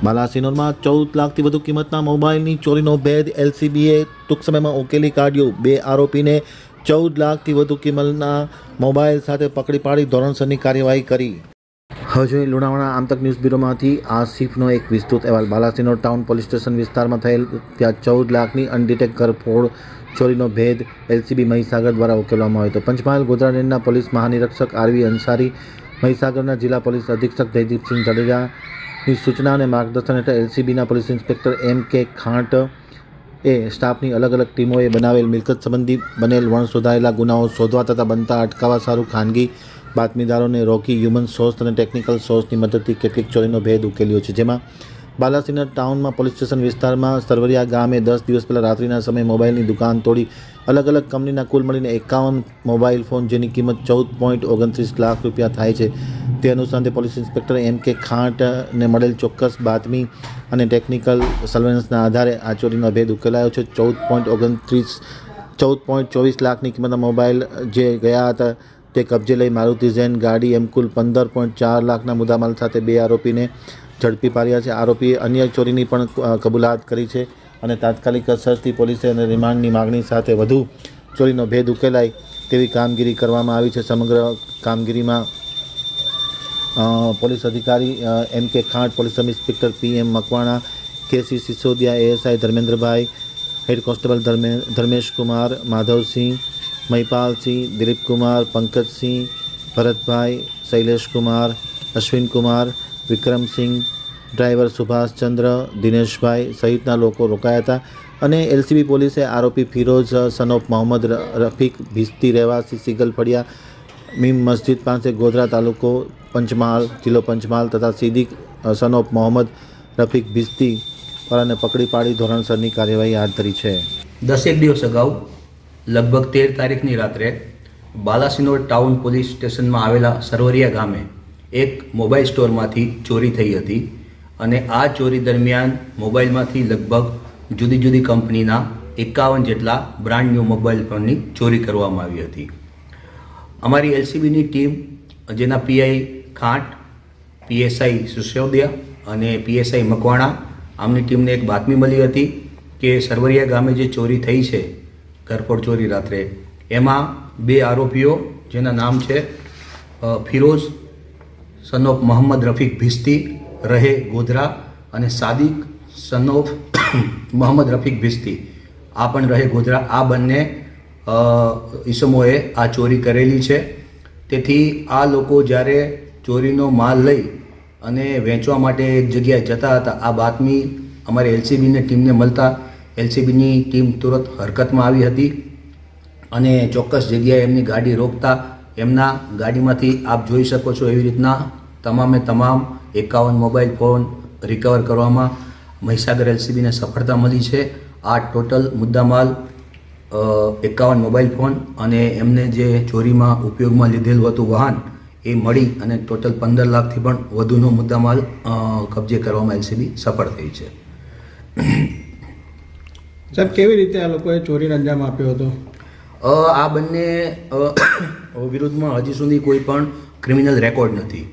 બાલાસિનોરમાં 14 લાખથી વધુ કિંમતના મોબાઈલની ચોરીનો ભેદ એલસીબીએ ટૂંક સમયમાં ઉકેલી કાઢ્યો। 2 આરોપીને 14 લાખથી વધુ કિંમતના મોબાઈલ સાથે પકડી પાડી ધોરણસરની કાર્યવાહી કરી। હવે જોઈએ લુણાવાડા આમતક ન્યૂઝ બ્યુરોમાંથી આસિફનો એક વિસ્તૃત અહેવાલ। બાલાસિનોર ટાઉન પોલીસ સ્ટેશન વિસ્તારમાં થયેલ ત્યાં 14 લાખની અનડિટેક્ટ ઘરફોડ ચોરીનો ભેદ એલસીબી મહીસાગર દ્વારા ઉકેલવામાં આવ્યો હતો। પંચમહાલ ગોધરા રેન્જના પોલીસ મહાનિરીક્ષક આરવી અંસારી, મહીસાગરના જિલ્લા પોલીસ અધિક્ષક જયદીપસિંહ જાડેજાની સૂચના અને માર્ગદર્શન હેઠળ એલસીબીના પોલીસ ઇન્સ્પેક્ટર એમ.કે. ખાંટ સ્ટાફની અલગ અલગ ટીમોએ બનાવેલ મિલકત સંબંધી બનેલ વણશોધાયેલા ગુનાઓ શોધવા તથા બનતા અટકાવવા સારું ખાનગી બાતમીદારોને રોકી હ્યુમન સોર્સ અને ટેકનિકલ સોર્સની મદદથી કેટલીક ચોરીનો ભેદ ઉકેલ્યો છે। જેમાં બાલાસિનોર ટાઉનમાં પોલીસ સ્ટેશન વિસ્તારમાં સરવરિયા ગામે 10 દિવસ પહેલાં રાત્રિના સમયે મોબાઈલની દુકાન તોડી અલગ અલગ કંપનીના કુલ મળીને 51 મોબાઈલ ફોન જેની કિંમત 14.29 લાખ રૂપિયા થાય છે તે અનુસંધાને પોલીસ ઇન્સ્પેક્ટર એમ.કે. ખાંટને મળેલ ચોક્કસ બાતમી અને ટેકનિકલ સર્વેલન્સના આધારે આ ચોરીનો ભેદ ઉકેલાયો છે। 14.24 લાખની કિંમતના મોબાઈલ જે ગયા હતા તે કબજે લઈ મારુતિ ઝેન ગાડી એમ કુલ 15.4 લાખના મુદ્દામાલ સાથે 2 આરોપીને ઝડપી પાડ્યા છે। આરોપીએ અન્ય ચોરીની પણ કબૂલાત કરી છે અને તાત્કાલિક અસરથી પોલીસે અને રિમાન્ડની માગણી સાથે વધુ ચોરીનો ભેદ ઉકેલાય તેવી કામગીરી કરવામાં આવી છે। સમગ્ર કામગીરીમાં પોલીસ અધિકારી M K. Khant, police sub inspector P M. Makwana, K C. Sisodiya, ASI Dharmendrabhai, head constable Dharmeshkumar, Madhavsinh, Mahipalsinh, Dilipkumar, Pankajsinh, Bharatbhai, Shaileshkumar, Ashwinkumar, Vikramsinh, driver Subhashchandra, Dineshbhai સહિતના લોકો રોકાયા હતા અને એલસીબી પોલીસે આરોપી ફિરોઝ સન ઓફ મોહમ્મદ રફીક ભિસ્તી રહેવાસી સિગલ ફળિયા મીમ મસ્જિદ પાસે ગોધરા તાલુકો પંચમહાલ જિલ્લો પંચમહાલ તથા સિદ્દીક સન ઓફ મોહમ્મદ રફીક ભિસ્તી વાળાને પકડી પાડી ધોરણસરની કાર્યવાહી હાથ ધરી છે। 10 દિવસ અગાઉ લગભગ 13 તારીખની રાત્રે બાલાસિનોર ટાઉન પોલીસ સ્ટેશનમાં આવેલા સરવરિયા ગામે એક મોબાઈલ સ્ટોરમાંથી ચોરી થઈ હતી અને આ ચોરી દરમિયાન મોબાઈલમાંથી લગભગ જુદી જુદી કંપનીના 51 જેટલા બ્રાન્ડ ન્યૂ મોબાઈલ ફોનની ચોરી કરવામાં આવી હતી। અમારી એલસીબીની ટીમ જેના પીઆઈ ખાંટ, પીએસઆઈ સિસોદિયા અને પીએસઆઈ મકવાણા આમની ટીમને એક બાતમી મળી હતી કે સરવરિયા ગામે જે ચોરી થઈ છે ઘરફોડ ચોરી રાત્રે એમાં 2 આરોપીઓ જેના નામ છે ફિરોઝ સન ઓફ મોહમ્મદ રફીક ભિસ્તી રહે ગોધરા અને સાદિક સન ઓફ મોહમ્મદ રફીક ભિસ્તી આ પણ રહે ગોધરા, આ બંને ઈસમોએ આ ચોરી કરેલી છે। તેથી આ લોકો જ્યારે ચોરીનો માલ લઈ અને વેચવા માટે એક જગ્યાએ જતા હતા આ બાતમી અમારી એલસીબીની ટીમને મળતા એલસીબીની ટીમ તુરંત હરકતમાં આવી હતી અને ચોક્કસ જગ્યાએ એમની ગાડી રોકતા એમના ગાડીમાંથી આપ જોઈ શકો છો એવી રીતના તમામે તમામ 51 મોબાઈલ ફોન રિકવર કરવામાં મહીસાગર એલસીબીને સફળતા મળી છે। આ ટોટલ મુદ્દામાલ 51 મોબાઈલ ફોન અને એમને જે ચોરીમાં ઉપયોગમાં લીધેલું હતું વાહન એ મળી અને ટોટલ 15 લાખથી પણ વધુનો મુદ્દામાલ કબજે કરવામાં એલસીબી સફળ થઈ છે। સાહેબ, કેવી રીતે આ લોકોએ ચોરીને અંજામ આપ્યો હતો? આ બંને વિરુદ્ધમાં હજી સુધી કોઈ પણ ક્રિમિનલ રેકોર્ડ નથી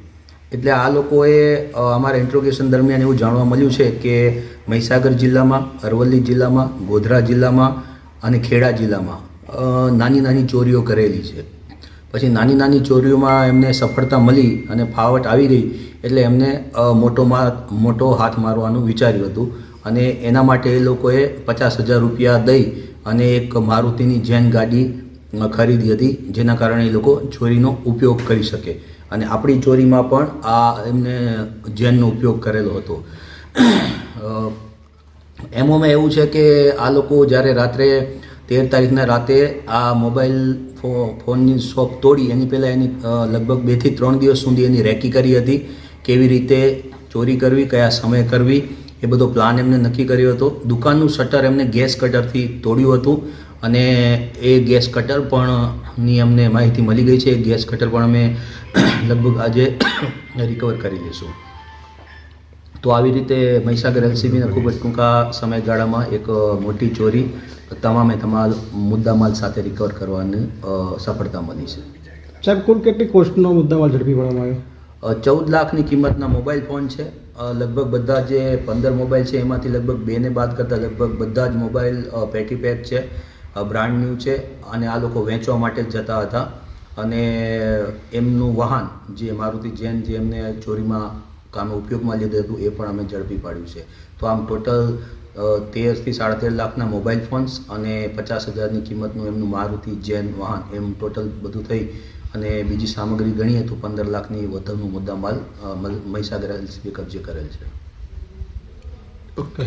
એટલે આ લોકોએ અમારા ઇન્ટ્રોગેશન દરમિયાન એવું જાણવા મળ્યું છે કે મહીસાગર જિલ્લામાં, અરવલ્લી જિલ્લામાં, ગોધરા જિલ્લામાં અને ખેડા જિલ્લામાં નાની નાની ચોરીઓ કરેલી છે। પછી નાની નાની ચોરીઓમાં એમને સફળતા મળી અને ફાવટ આવી ગઈ એટલે એમને મોટો હાથ મારવાનું વિચાર્યું હતું અને એના માટે એ લોકોએ 50,000 રૂપિયા દઈ અને એક મારુતિની ઝેન ગાડી ખરીદી હતી જેના કારણે એ લોકો ચોરીનો ઉપયોગ કરી શકે અને આપણી ચોરીમાં પણ આ એમને ઝેનનો ઉપયોગ કરેલો હતો। એમાં એવું છે કે આ લોકો જ્યારે રાત્રે 13 તારીખના રાતે આ મોબાઈલ ફોનની શોપ તોડી એની પહેલાં એની લગભગ 2 થી 3 દિવસ સુધી એની રેકી કરી હતી કેવી રીતે ચોરી કરવી, કયા સમયે કરવી એ બધો પ્લાન એમને નક્કી કર્યો હતો। દુકાનનું શટર એમને ગેસ કટરથી તોડ્યું હતું અને એ ગેસ કટર પણની અમને માહિતી મળી ગઈ છે। ગેસ કટર પણ અમે લગભગ આજે રિકવર કરી લઈશું। તો આવી રીતે મહીસાગર એલસીબીને ખૂબ જ ટૂંકા સમયગાળામાં એક મોટી ચોરી તમામે તમામ મુદ્દામાલ સાથે રિકવર કરવાની સફળતા મળી છે। સાહેબ, કુલ કેટલી કોસ્ટનો મુદ્દામાલ ઝડપી પાડવામાં આવ્યો? 14 લાખની કિંમતના મોબાઈલ ફોન છે. લગભગ બધા જે 15 મોબાઈલ છે એમાંથી લગભગ 2ને બાદ કરતાં લગભગ બધા જ મોબાઈલ પેટી પેક છે, બ્રાન્ડ ન્યૂ છે અને આ લોકો વેચવા માટે જ જતા હતા. અને એમનું વાહન જે મારુતિ જેન જે એમને ચોરીમાં કામે ઉપયોગમાં લીધું હતું એ પણ અમે ઝડપી પાડ્યું છે. તો આમ ટોટલ 13 થી 13.5 લાખના મોબાઈલ ફોન્સ અને 50,000ની કિંમતનું એમનું મારુતિ જેન વાહન, એમ ટોટલ બધું થઈ અને બીજી સામગ્રી ગણીએ તો 15 લાખની વધુનું મુદ્દામાલ મહીસાગર એલસીબી કબજે કરેલ છે. ઓકે.